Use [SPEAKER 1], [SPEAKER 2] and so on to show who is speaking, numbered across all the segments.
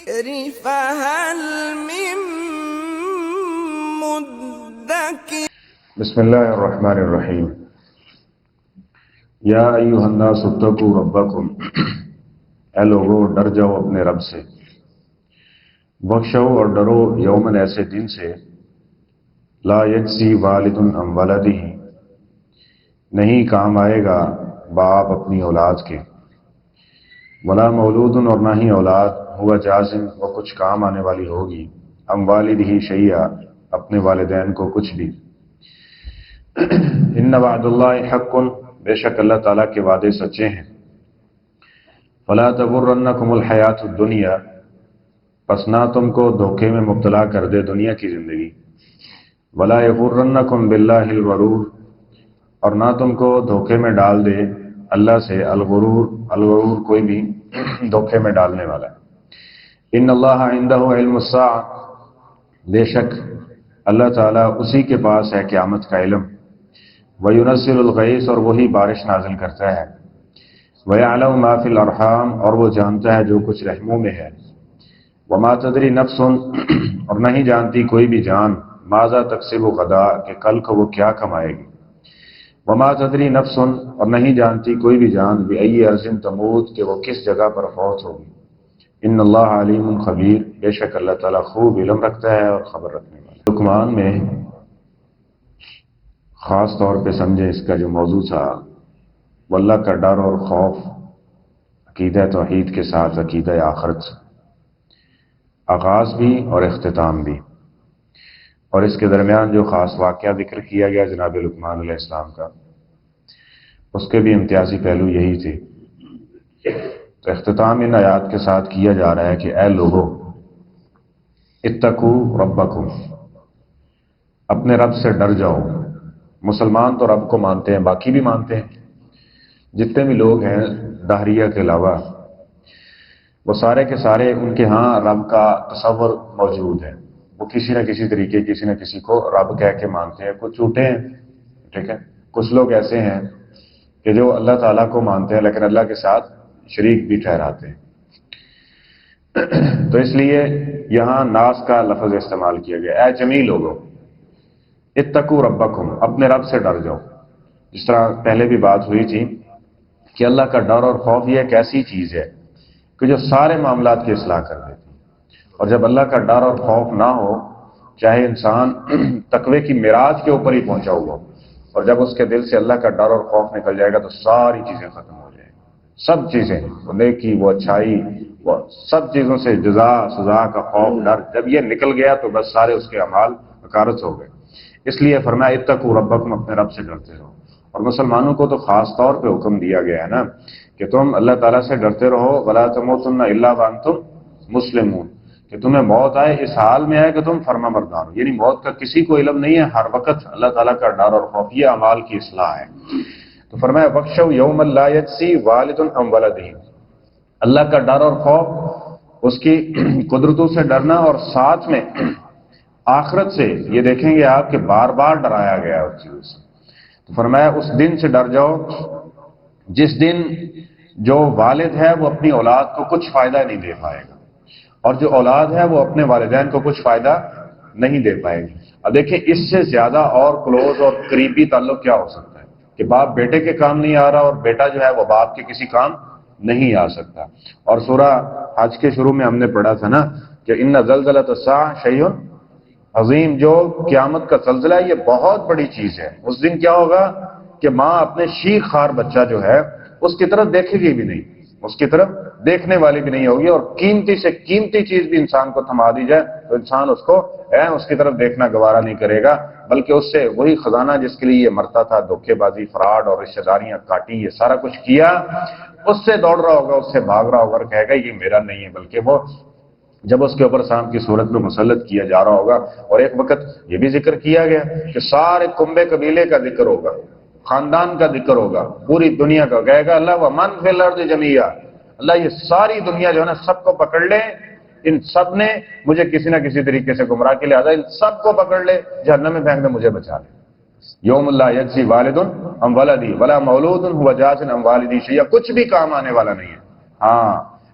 [SPEAKER 1] فهل من مدكر
[SPEAKER 2] بسم اللہ الرحمن الرحیم یا ایہا الناس اتقوا ربکم، اے لوگو ڈر جاؤ اپنے رب سے، بخشو اور ڈرو یومن ایسے دن سے لا یجزی والد عن ولدہ، نہیں کام آئے گا باپ اپنی اولاد کے، ولا مولود اور نہ ہی اولاد ہوا جازن وہ کچھ کام آنے والی ہوگی، عن والدہ شیئا اپنے والدین کو کچھ بھی۔ ان وعد اللہ حق، بے شک اللہ تعالیٰ کے وعدے سچے ہیں۔ فلا تغرنکم الحیات الدنیا، پس نہ تم کو دھوکے میں مبتلا کر دے دنیا کی زندگی، ولا یغرنکم باللہ الغرور، اور نہ تم کو دھوکے میں ڈال دے اللہ سے الغرور، الغرور کوئی بھی دھوکے میں ڈالنے والا ہے۔ ان اللہ عندہ علم الساعہ، بے شک اللہ تعالیٰ اسی کے پاس ہے قیامت کا علم، وَيُنَزِّلُ الْغَيْثَ، اور وہی بارش نازل کرتا ہے، وَيَعْلَمُ مَا فِي الْأَرْحَامِ، اور وہ جانتا ہے جو کچھ رحموں میں ہے، وَمَا تَدْرِي نَفْسٌ، اور نہیں جانتی کوئی بھی جان، ماذا تکسب غدا، کہ کل کو وہ کیا کمائے گی، وَمَا تَدْرِي نَفْسٌ، اور نہیں جانتی کوئی بھی جان، بِأَيِّ أَرْضٍ تَمُوتُ، کہ وہ کس جگہ پر فوت ہوگی۔ ان اللہ علیم خبیر، بے شک اللہ تعالیٰ خوب علم رکھتا ہے اور خبر رکھنے والا۔ لقمان میں خاص طور پہ سمجھیں اس کا جو موضوع تھا وہ اللہ کا ڈر اور خوف، عقیدہ توحید کے ساتھ عقیدہ آخرت، آغاز بھی اور اختتام بھی، اور اس کے درمیان جو خاص واقعہ ذکر کیا گیا جناب لقمان علیہ السلام کا، اس کے بھی امتیازی پہلو یہی تھے۔ تو اختتام ان آیات کے ساتھ کیا جا رہا ہے کہ اے لوگو اتقوا ربکم، اپنے رب سے ڈر جاؤ۔ مسلمان تو رب کو مانتے ہیں، باقی بھی مانتے ہیں، جتنے بھی لوگ ہیں دہریہ کے علاوہ، وہ سارے کے سارے ان کے ہاں رب کا تصور موجود ہے، وہ کسی نہ کسی طریقے کسی نہ کسی کو رب کہہ کے مانتے ہیں۔ کچھ جھوٹے ہیں، ٹھیک ہے، کچھ لوگ ایسے ہیں کہ جو اللہ تعالیٰ کو مانتے ہیں لیکن اللہ کے ساتھ شریک بھی ٹھہراتے ہیں۔ تو اس لیے یہاں ناس کا لفظ استعمال کیا گیا، اے جمیع لوگوں اتقوا ربکم، اپنے رب سے ڈر جاؤ۔ جس طرح پہلے بھی بات ہوئی تھی کہ اللہ کا ڈر اور خوف یہ ایک ایسی چیز ہے کہ جو سارے معاملات کی اصلاح کر دیتی ہے، اور جب اللہ کا ڈر اور خوف نہ ہو، چاہے انسان تقوی کی معراج کے اوپر ہی پہنچا ہوا، اور جب اس کے دل سے اللہ کا ڈر اور خوف نکل جائے گا تو ساری چیزیں ختم ہو جائیں گی، سب چیزیں، وہ نیکی، وہ اچھائی، وہ سب چیزوں سے جزا سزا کا خوف ڈر جب یہ نکل گیا تو بس سارے اس کے اعمال حقارت ہو گئے۔ اس لیے فرمایا اتقوا ربکم، اپنے رب سے ڈرتے رہو۔ اور مسلمانوں کو تو خاص طور پہ حکم دیا گیا ہے نا کہ تم اللہ تعالیٰ سے ڈرتے رہو، ولا تموتن الا وانتم مسلمون، کہ تمہیں موت آئے اس حال میں آئے کہ تم فرما بردار ہو، یعنی موت کا کسی کو علم نہیں ہے، ہر وقت اللہ تعالیٰ کا ڈر اور خوف، یہ اعمال کی اصلاح ہے۔ تو فرمایا وَخْشَوْا يَوْمًا لَا يَجْزِي وَالِدٌ عَن وَلَدِهِ، اللہ کا ڈر اور خوف، اس کی قدرتوں سے ڈرنا، اور ساتھ میں آخرت سے یہ دیکھیں گے آپ کہ بار بار ڈرایا گیا ہے اس چیزوں سے۔ تو فرمایا اس دن سے ڈر جاؤ جس دن جو والد ہے وہ اپنی اولاد کو کچھ فائدہ نہیں دے پائے گا، اور جو اولاد ہے وہ اپنے والدین کو کچھ فائدہ نہیں دے پائے گی۔ اب دیکھیں اس سے زیادہ اور کلوز اور قریبی تعلق کیا ہو سکتا ہے کہ باپ بیٹے کے کام نہیں آ رہا اور بیٹا جو ہے وہ باپ کے کسی کام نہیں آ سکتا۔ اور سورہ حج کے شروع میں ہم نے پڑھا تھا نا کہ ان زلزلۃ الساعۃ شیء عظیم، جو قیامت کا زلزلہ ہے یہ بہت بڑی چیز ہے۔ اس دن کیا ہوگا کہ ماں اپنے شیخ خار بچہ جو ہے اس کی طرف دیکھے گی بھی نہیں، اس کی طرف دیکھنے والی بھی نہیں ہوگی، اور قیمتی سے قیمتی چیز بھی انسان کو تھما دی جائے تو انسان اس کی طرف دیکھنا گوارا نہیں کرے گا، بلکہ اس سے وہی خزانہ جس کے لیے یہ مرتا تھا، دھوکے بازی، فراڈ اور رشتہ داریاں کاٹی، یہ سارا کچھ کیا، اس سے دوڑ رہا ہوگا، اس سے بھاگ رہا ہوگا اور کہے گا یہ میرا نہیں ہے، بلکہ وہ جب اس کے اوپر سانپ کی صورت میں مسلط کیا جا رہا ہوگا۔ اور ایک وقت یہ بھی ذکر کیا گیا کہ سارے کنبے قبیلے کا ذکر ہوگا، خاندان کا ذکر ہوگا، پوری دنیا کا، کہے گا اللہ ومن فی الارض جمیعا، اللہ یہ ساری دنیا جو ہے نا سب کو پکڑ لے، ان سب نے مجھے کسی نہ کسی طریقے سے گمراہ کے لہٰذا ان سب کو پکڑ لے، جہنم میں پھینک دے، مجھے بچا لے۔ یوم لا یجزی والد عن ولدی ولا مولود هو جاز عن والدی شیئا، کچھ بھی کام آنے والا نہیں ہے۔ ہاں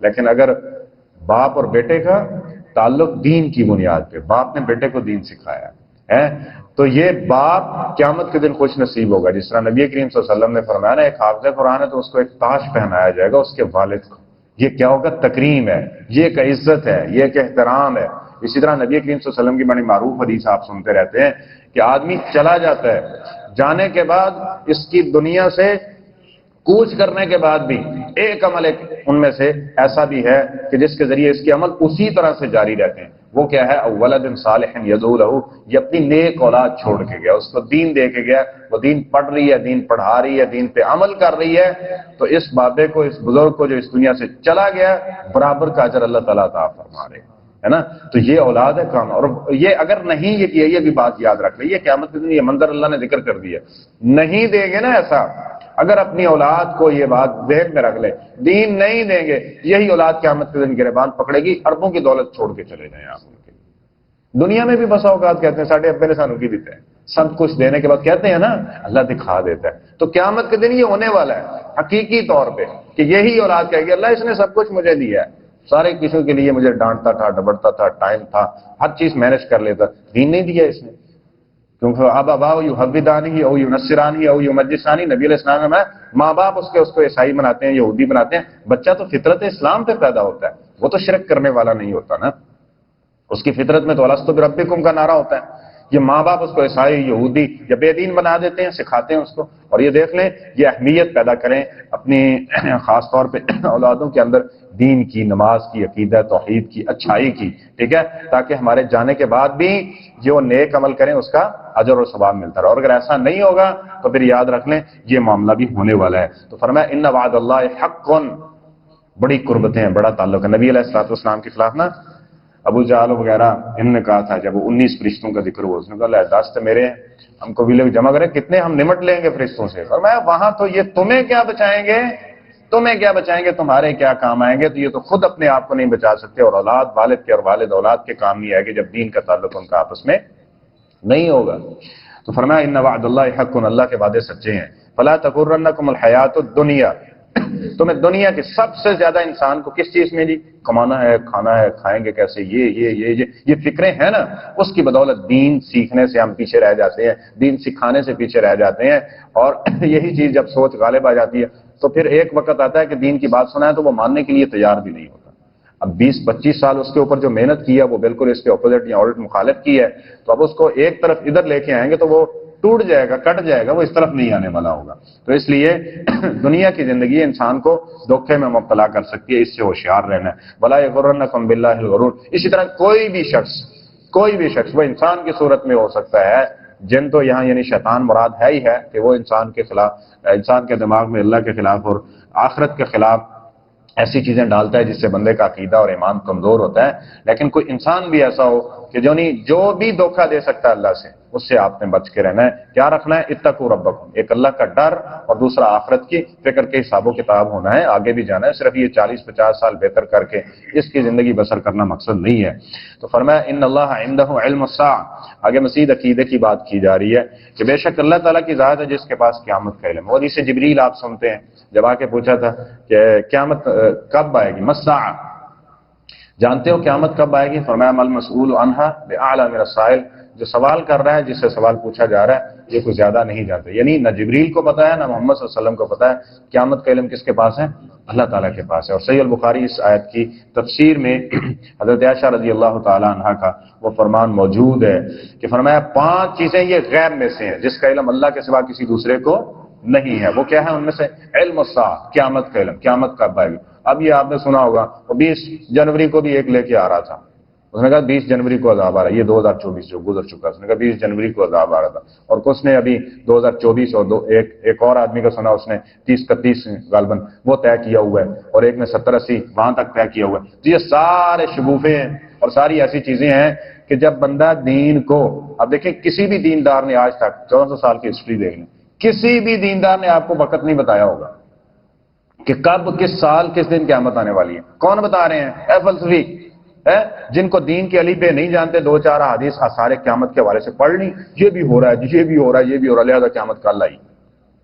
[SPEAKER 2] لیکن اگر باپ اور بیٹے کا تعلق دین کی بنیاد پہ، باپ نے بیٹے کو دین سکھایا ہے، تو یہ باپ قیامت کے دن خوش نصیب ہوگا. جس طرح نبی کریم صلی اللہ علیہ وسلم نے فرمایا نا، ایک حافظ قرآن ہے تو اس کو ایک تاج پہنایا جائے گا اس کے والد کو. یہ کیا ہوگا؟ تکریم ہے، یہ ایک عزت ہے، یہ ایک احترام ہے. اسی طرح نبی کریم صلی اللہ علیہ وسلم کی بڑی معروف حدیث آپ سنتے رہتے ہیں کہ آدمی چلا جاتا ہے، جانے کے بعد اس کی دنیا سے کوچ کرنے کے بعد بھی ایک عمل ان میں سے ایسا بھی ہے کہ جس کے ذریعے اس کے عمل اسی طرح سے جاری رہتے ہیں. وہ کیا ہے؟ ولد صالح یدعو لہ، یہ اپنی نیک اولاد چھوڑ کے گیا، اس کو دین دے کے گیا، وہ دین پڑھ رہی ہے، دین پڑھا رہی ہے، دین پہ عمل کر رہی ہے، تو اس بابے کو، اس بزرگ کو جو اس دنیا سے چلا گیا، برابر کا اجر اللہ تعالیٰ عطا فرما رہے ہے نا. تو یہ اولاد ہے کام. اور یہ اگر نہیں یہ کیا، یہ بھی بات یاد رکھ لیں، یہ قیامت کے دن یہ منظر اللہ نے ذکر کر دیا. نہیں دیں گے نا ایسا، اگر اپنی اولاد کو یہ بات ذہن میں رکھ لیں، دین نہیں دیں گے، یہی اولاد قیامت کے دن گریبان پکڑے گی، اربوں کی دولت چھوڑ کے چلے جائیں آپ ان کے. دنیا میں بھی بسا اوقات کہتے ہیں ساڑھے ابے نے سانو کی دیتے ہیں، سب کچھ دینے کے بعد کہتے ہیں نا اللہ دکھا دیتا ہے. تو قیامت کے دن یہ ہونے والا ہے حقیقی طور پہ کہ یہی اولاد کہے گی اللہ اس نے سب کچھ مجھے دیا ہے، سارے کسی کے لیے مجھے ڈانٹتا تھا، ڈبڑتا تھا، ٹائم تھا، ہر چیز مینج کر لیتا، دین نہیں دیا اس نے. کیونکہ اب ابا یحودانی او ینصرانی او یمجسانی، نبی علیہ السلام میں ماں باپ اس کو عیسائی بناتے ہیں، یہودی بناتے ہیں. بچہ تو فطرت اسلام پہ پیدا ہوتا ہے، وہ تو شرک کرنے والا نہیں ہوتا نا. اس کی فطرت میں تو الستو بربکم کا نعرہ ہوتا ہے. یہ ماں باپ اس کو عیسائی، یہودی یا بے دین بنا دیتے ہیں، سکھاتے ہیں اس کو. اور یہ دیکھ لیں، یہ اہمیت پیدا کریں اپنی خاص طور پہ اولادوں کے اندر دین کی، نماز کی، عقیدہ توحید کی، اچھائی کی، ٹھیک ہے، تاکہ ہمارے جانے کے بعد بھی جو نیک عمل کریں اس کا اجر اور ثواب ملتا رہے. اور اگر ایسا نہیں ہوگا تو پھر یاد رکھ لیں یہ معاملہ بھی ہونے والا ہے. تو فرمایا ان وعد اللہ حق، بڑی قربتیں ہیں، بڑا تعلق ہے. نبی علیہ الصلوۃ والسلام کے خلاف نا ابو جہل وغیرہ انہوں نے کہا تھا، جب 19 فرشتوں کا ذکر ہوا، اس نے کہا اللہ 10 تو میرے ہیں، ہم کو بھی لوگ جمع کریں، کتنے ہم نمٹ لیں گے فرشتوں سے. فرمایا وہاں تو یہ تمہیں کیا بچائیں گے، تمہیں کیا بچائیں گے، تمہارے کیا کام آئیں گے. تو یہ تو خود اپنے آپ کو نہیں بچا سکتے، اور اولاد والد کے اور والد اولاد کے کام نہیں آئے گے جب دین کا تعلق ان کا آپس میں نہیں ہوگا. تو فرمایا ان وعد اللہ حق، اللہ کے وعدے سچے ہیں. فلا تغرنکم الحیات الدنیا، تمہیں دنیا کے سب سے زیادہ انسان کو کس چیز میں جی؟ کمانا ہے، کھانا ہے، کھائیں گے کیسے، یہ فکریں ہیں نا، اس کی بدولت دین سیکھنے سے ہم پیچھے رہ جاتے ہیں، دین سکھانے سے پیچھے رہ جاتے ہیں. اور یہی چیز جب سوچ غالب آ جاتی ہے تو پھر ایک وقت آتا ہے کہ دین کی بات سنا ہے تو وہ ماننے کے لیے تیار بھی نہیں ہوتا. اب 20-25 سال اس کے اوپر جو محنت کی ہے وہ بالکل اس کے اپوزٹ یا الٹ مخالف کی ہے، تو اب اس کو ایک طرف ادھر لے کے آئیں گے تو وہ ٹوٹ جائے گا، کٹ جائے گا، وہ اس طرف نہیں آنے والا ہوگا. تو اس لیے دنیا کی زندگی انسان کو دھوکے میں مبتلا کر سکتی ہے، اس سے ہوشیار رہنا ہے. ولا یغرنکم باللہ الغرور. اسی طرح کوئی بھی شخص وہ انسان کی صورت میں ہو سکتا ہے، جن تو یہاں یعنی شیطان مراد ہے ہی ہے کہ وہ انسان کے خلاف، انسان کے دماغ میں اللہ کے خلاف اور آخرت کے خلاف ایسی چیزیں ڈالتا ہے جس سے بندے کا عقیدہ اور ایمان کمزور ہوتا ہے. لیکن کوئی انسان بھی ایسا ہو کہ جو بھی دھوکہ دے سکتا ہے اللہ سے، اس سے آپ نے بچ کے رہنا ہے. کیا رکھنا ہے؟ اتقوا ربکم، ایک اللہ کا ڈر، اور دوسرا آخرت کی فکر کے حساب و کتاب ہونا ہے. آگے بھی جانا ہے، صرف یہ 40-50 سال بہتر کر کے اس کی زندگی بسر کرنا مقصد نہیں ہے. تو فرمایا ان اللہ عنده علم الساعہ. آگے مزید عقیدے کی بات کی جا رہی ہے کہ بے شک اللہ تعالیٰ کی ذات ہے جس کے پاس قیامت کا علم. اور اسے جبریل آپ سنتے ہیں جب آ کے پوچھا تھا کہ قیامت کب آئے گی، مساء، جانتے ہو قیامت کب آئے گی؟ فرمایا مل مسئول عنہا بأعلم من السائل، جو سوال کر رہا ہے، جس سے سوال پوچھا جا رہا ہے، یہ کچھ زیادہ نہیں جانتے. یعنی نہ جبریل کو پتا ہے، نہ محمد صلی اللہ علیہ وسلم کو پتا ہے. قیامت کا علم کس کے پاس ہے؟ اللہ تعالیٰ کے پاس ہے. اور صحیح البخاری اس آیت کی تفسیر میں حضرت عائشہ رضی اللہ تعالی عنہا کا وہ فرمان موجود ہے کہ فرمایا 5 چیزیں یہ غیب میں سے ہیں جس کا علم اللہ کے سوا کسی دوسرے کو نہیں ہے. وہ کیا ہے؟ ان میں سے علم الساعہ، قیامت کا علم، قیامت کب آئے گی. اب یہ آپ نے سنا ہوگا، وہ 20 جنوری کو بھی ایک لے کے آ رہا تھا، اس نے کہا 20 جنوری کو عذاب آ رہا ہے، یہ 2024 جو گزر چکا، اس نے کہا 20 جنوری کو عذاب آ رہا تھا. اور کچھ نے ابھی 2024 اور ایک اور آدمی کا سنا، اس نے 30-31 غالباً وہ طے کیا ہوا ہے، اور ایک نے 70-80 وہاں تک طے کیا ہوا ہے. تو یہ سارے شگوفے ہیں اور ساری ایسی چیزیں ہیں کہ جب بندہ دین کو، اب دیکھیں کسی بھی دیندار نے آج تک 1400 سال کی ہسٹری دیکھ لیں، کسی بھی دیندار نے آپ کو وقت نہیں بتایا ہوگا کہ کب، کس سال، کس دن قیامت آنے والی ہے. کون بتا رہے ہیں؟ اے فلسفی جن کو دین کے علی پہ نہیں جانتے، 2-4 حدیث سارے قیامت کے حوالے سے پڑھ لی، یہ بھی ہو رہا ہے، یہ بھی ہو رہا ہے، یہ بھی ہو رہا ہے، لہذا قیامت کل آئی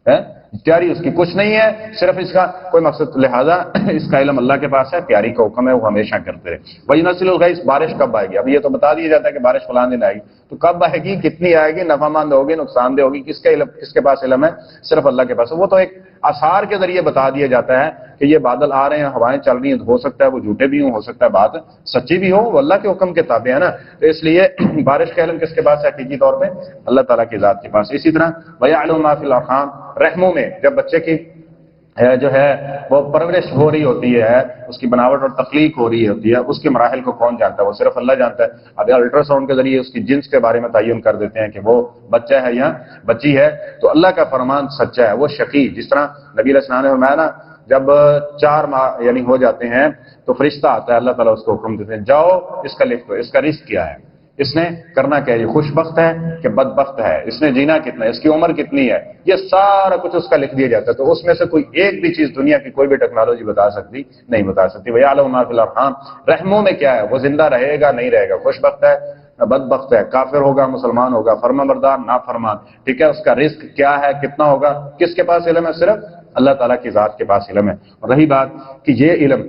[SPEAKER 2] ہے. تیاری اس کی کچھ نہیں ہے، صرف اس کا کوئی مقصد، لہذا اس کا علم اللہ کے پاس ہے، تیاری کا حکم ہے وہ ہمیشہ کرتے رہے۔ وَيُنَزِّلُ الْغَيْثَ، بارش کب آئے گی؟ اب یہ تو بتا دیا جاتا ہے کہ بارش فلاں دن آئے گی، تو کب آئے گی، کتنی آئے گی، نفع مند ہوگی، نقصان دہ ہوگی، کس کے پاس علم ہے؟ صرف اللہ کے پاس ہے۔ وہ تو ایک آثار کے ذریعے بتا دیا جاتا ہے کہ یہ بادل آ رہے ہیں، ہوائیں چل رہی ہیں، ہو سکتا ہے وہ جھوٹے بھی ہوں، ہو سکتا ہے بات سچی بھی ہو، وہ اللہ کے حکم کے تابع ہے نا۔ تو اس لیے بارش کا علم کس کے پاس ہے حقیقی طور پہ؟ اللہ تعالیٰ کی ذات کے پاس۔ اسی طرح وَيَعْلَمُ مَا فِي الْأَرْحَامِ، رحموں میں جب بچے کی جو ہے وہ پرورش ہو رہی ہوتی ہے، اس کی بناوٹ اور تخلیق ہو رہی ہوتی ہے، اس کے مراحل کو کون جانتا ہے؟ وہ صرف اللہ جانتا ہے۔ اب الٹرا ساؤنڈ کے ذریعے اس کی جنس کے بارے میں تعین کر دیتے ہیں کہ وہ بچہ ہے یا بچی ہے، تو اللہ کا فرمان سچا ہے، وہ شقی، جس طرح نبی علیہ السلام نے فرمایا نا، جب 4 ماہ یعنی ہو جاتے ہیں تو فرشتہ آتا ہے، اللہ تعالیٰ اس کو حکم دیتے ہیں، جاؤ اس کا لکھ دو، اس کا رزق کیا ہے، اس نے کرنا کیا ہے، یہ خوش بخت ہے کہ بدبخت ہے، اس نے جینا کتنا ہے، اس کی عمر کتنی ہے، یہ سارا کچھ اس کا لکھ دیا جاتا ہے۔ تو اس میں سے کوئی ایک بھی چیز دنیا کی کوئی بھی ٹیکنالوجی بتا سکتی نہیں، بتا سکتی۔ وَيَعْلَمُ مَا فِي الْأَرْحَامِ، رحموں میں کیا ہے، وہ زندہ رہے گا نہیں رہے گا، خوش بخت ہے بدبخت ہے، کافر ہوگا مسلمان ہوگا، فرما بردار نافرمان، ٹھیک ہے، اس کا رزق کیا ہے، کتنا ہوگا، کس کے پاس علم ہے؟ صرف اللہ تعالیٰ کی ذات کے پاس علم ہے۔ اور رہی بات کہ یہ علم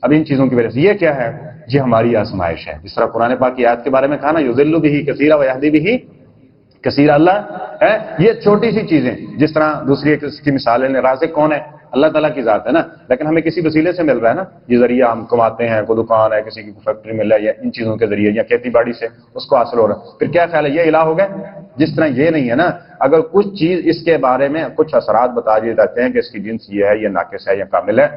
[SPEAKER 2] اب ان چیزوں کی وجہ سے یہ کیا ہے، یہ ہماری آزمائش ہے، جس طرح قرآن پاک کی آیت کے بارے میں کہا نا، یضل بہ کثیرا ویہدی بہ کثیرا، اللہ ہے یہ چھوٹی سی چیزیں، جس طرح دوسری ایک اس کی مثال ہے، رازق کون ہے؟ اللہ تعالیٰ کی ذات ہے نا، لیکن ہمیں کسی وسیلے سے مل رہا ہے نا، یہ ذریعہ ہم کماتے ہیں، کوئی دکان ہے، کسی کی فیکٹری مل رہا ہے، یا ان چیزوں کے ذریعے، یا کھیتی باڑی سے اس کو حاصل ہو رہا ہے، پھر کیا خیال ہے یہ الہ ہو گئے؟ جس طرح یہ نہیں ہے نا، اگر کچھ چیز اس کے بارے میں کچھ اثرات بتا دیے جاتے ہیں کہ اس کی جنس یہ ہے، یہ ناقص ہے یا کامل ہے،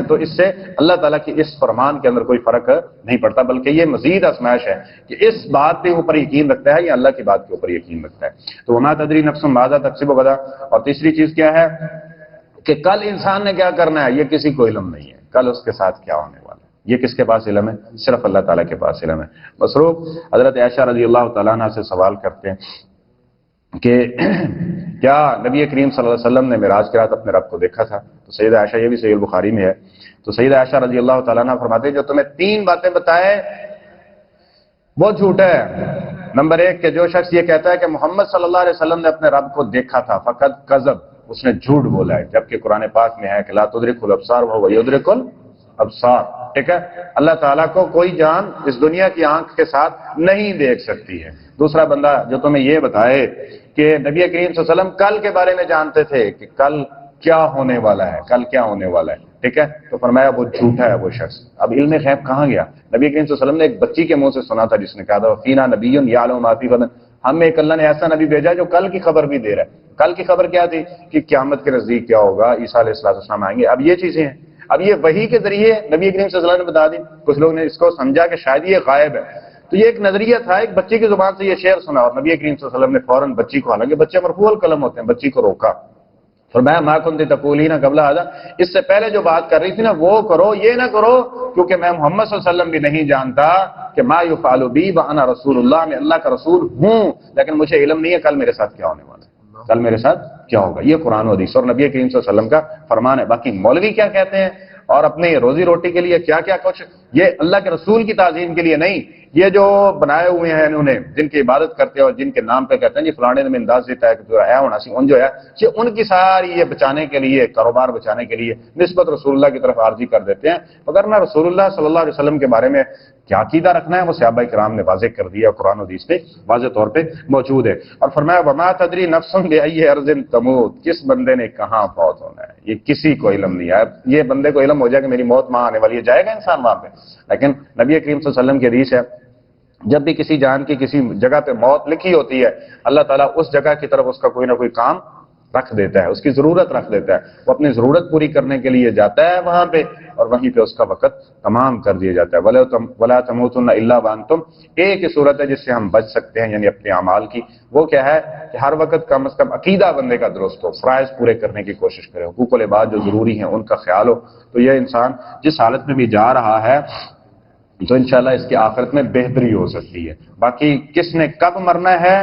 [SPEAKER 2] تو اس سے اللہ تعالیٰ کی اس فرمان کے اندر کوئی فرق نہیں پڑتا، بلکہ یہ مزید آزمائش ہے کہ اس بات کے اوپر یقین رکھتا ہے یا اللہ کی بات کے اوپر یقین رکھتا ہے۔ تو وما تدری نفس ماذا تکسب غدا، اور تیسری چیز کیا ہے کہ کل انسان نے کیا کرنا ہے، یہ کسی کو علم نہیں ہے، کل اس کے ساتھ کیا ہونے والا ہے، یہ کس کے پاس علم ہے؟ صرف اللہ تعالیٰ کے پاس علم ہے۔ مسروق حضرت عائشہ رضی اللہ تعالیٰ عنہ سے سوال کرتے ہیں کہ کیا نبی کریم صلی اللہ علیہ وسلم نے معراج کی رات اپنے رب کو دیکھا تھا؟ تو سیدہ عائشہ، یہ بھی صحیح البخاری میں ہے، تو سیدہ عائشہ رضی اللہ تعالیٰ عنہ فرماتے ہیں جو تمہیں 3 باتیں بتائے وہ جھوٹا ہے۔ نمبر 1 کہ جو شخص یہ کہتا ہے کہ محمد صلی اللہ علیہ وسلم نے اپنے رب کو دیکھا تھا، فقط کذب، اس نے جھوٹ بولا ہے، جبکہ قرآن پاک میں ہے کہ لا تدرک الابصار وهو يدرك الابصار، ٹھیک ہے، اللہ تعالیٰ کو کوئی جان اس دنیا کی آنکھ کے ساتھ نہیں دیکھ سکتی ہے۔ دوسرا بندہ جو تمہیں یہ بتائے کہ نبی کریم صلی اللہ علیہ وسلم کل کے بارے میں جانتے تھے کہ کل کیا ہونے والا ہے، کل کیا ہونے والا ہے، ٹھیک ہے، تو فرمایا وہ جھوٹا ہے وہ شخص۔ اب علم غیب کہاں گیا؟ نبی کریم صلی اللہ علیہ وسلم نے ایک بچی کے منہ سے سنا تھا جس نے کہا تھا فینا نبی یعلم ما فی غد، ہم میں ایک اللہ نے ایسا نبی بھیجا جو کل کی خبر بھی دے رہا ہے۔ کل کی خبر کیا تھی کہ قیامت کے نزدیک کیا ہوگا، عیسیٰ علیہ السلام آئیں گے، اب یہ چیزیں ہیں، اب یہ وحی کے ذریعے نبی کریم صلی اللہ علیہ وسلم نے بتا دی۔ کچھ لوگ نے اس کو سمجھا کہ شاید یہ غائب ہے، تو یہ ایک نظریہ تھا، ایک بچی کی زبان سے یہ شعر سنا اور نبی کریم صلی اللہ علیہ وسلم نے فوراً بچی کو، حالانکہ بچے مرفوع القلم ہوتے ہیں، بچی کو روکا، فرمایا ما کنت تقولین قبل ھذا، اس سے پہلے جو بات کر رہی تھی نا وہ کرو، یہ نہ کرو، کیونکہ میں محمد صلی اللہ علیہ وسلم بھی نہیں جانتا کہ ما یفعل بی وانا رسول اللہ، میں اللہ کا رسول ہوں، لیکن مجھے علم نہیں ہے کل میرے ساتھ کیا ہونے والا ہے، کل میرے ساتھ کیا ہوگا۔ یہ قرآن و حدیث اور نبی کریم صلی اللہ علیہ وسلم کا فرمان ہے۔ باقی مولوی کیا کہتے ہیں اور اپنے روزی روٹی کے لیے کیا کیا کچھ، یہ اللہ کے رسول کی تعظیم کے لیے نہیں، یہ جو بنائے ہوئے ہیں انہوں نے، جن کی عبادت کرتے ہیں اور جن کے نام پہ کہتے ہیں جی فلانے نے انداز دیتا ہے کہ جو ہے ہونا سی ان جو ہے یہ ان کی ساری یہ بچانے کے لیے، کاروبار بچانے کے لیے نسبت رسول اللہ کی طرف عارضی کر دیتے ہیں، مگر نہ رسول اللہ صلی اللہ علیہ وسلم کے بارے میں کیا عقیدہ رکھنا ہے وہ صحابہ کرام نے واضح کر دیا، قرآن و حدیث میں واضح طور پہ موجود ہے۔ اور فرمایا وما تدری نفس بأی ارض تموت، کس بندے نے کہاں فوت ہونا ہے یہ کسی کو علم نہیں ہے۔ یہ بندے کو علم ہو جائے کہ میری موت وہاں آنے والی ہے، جائے گا انسان وہاں پہ، لیکن نبی کریم صلی اللہ علیہ وسلم کی حدیث ہے جب بھی کسی جان کی کسی جگہ پہ موت لکھی ہوتی ہے اللہ تعالیٰ اس جگہ کی طرف اس کا کوئی نہ کوئی کام رکھ دیتا ہے، اس کی ضرورت رکھ دیتا ہے، وہ اپنی ضرورت پوری کرنے کے لیے جاتا ہے وہاں پہ اور وہیں پہ اس کا وقت تمام کر دیا جاتا ہے۔ وَلَا تَمُوتُنَّ إِلَّا وَأَنْتُمْ، ایک ہی صورت ہے جس سے ہم بچ سکتے ہیں یعنی اپنے اعمال کی، وہ کیا ہے کہ ہر وقت کم از کم عقیدہ بندے کا درست ہو، فرائض پورے کرنے کی کوشش کرے، حقوق العباد جو ضروری ہیں ان کا خیال ہو، تو یہ انسان جس حالت میں بھی جا رہا ہے تو انشاءاللہ اس کی آخرت میں بہتری ہو سکتی ہے۔ باقی کس نے کب مرنا ہے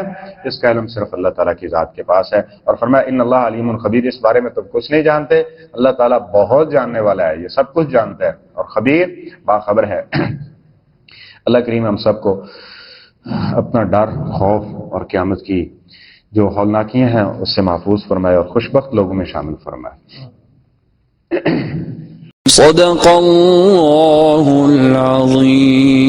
[SPEAKER 2] اس کا علم صرف اللہ تعالیٰ کی ذات کے پاس ہے۔ اور فرمایا ان اللہ علیم خبیر، اس بارے میں تم کچھ نہیں جانتے، اللہ تعالیٰ بہت جاننے والا ہے، یہ سب کچھ جانتا ہے اور خبیر باخبر ہے۔ اللہ کریم ہم سب کو اپنا ڈر، خوف اور قیامت کی جو ہولناکیاں ہیں اس سے محفوظ فرمائے اور خوشبخت لوگوں میں شامل فرمائے.
[SPEAKER 3] صدق اللہ العظیم.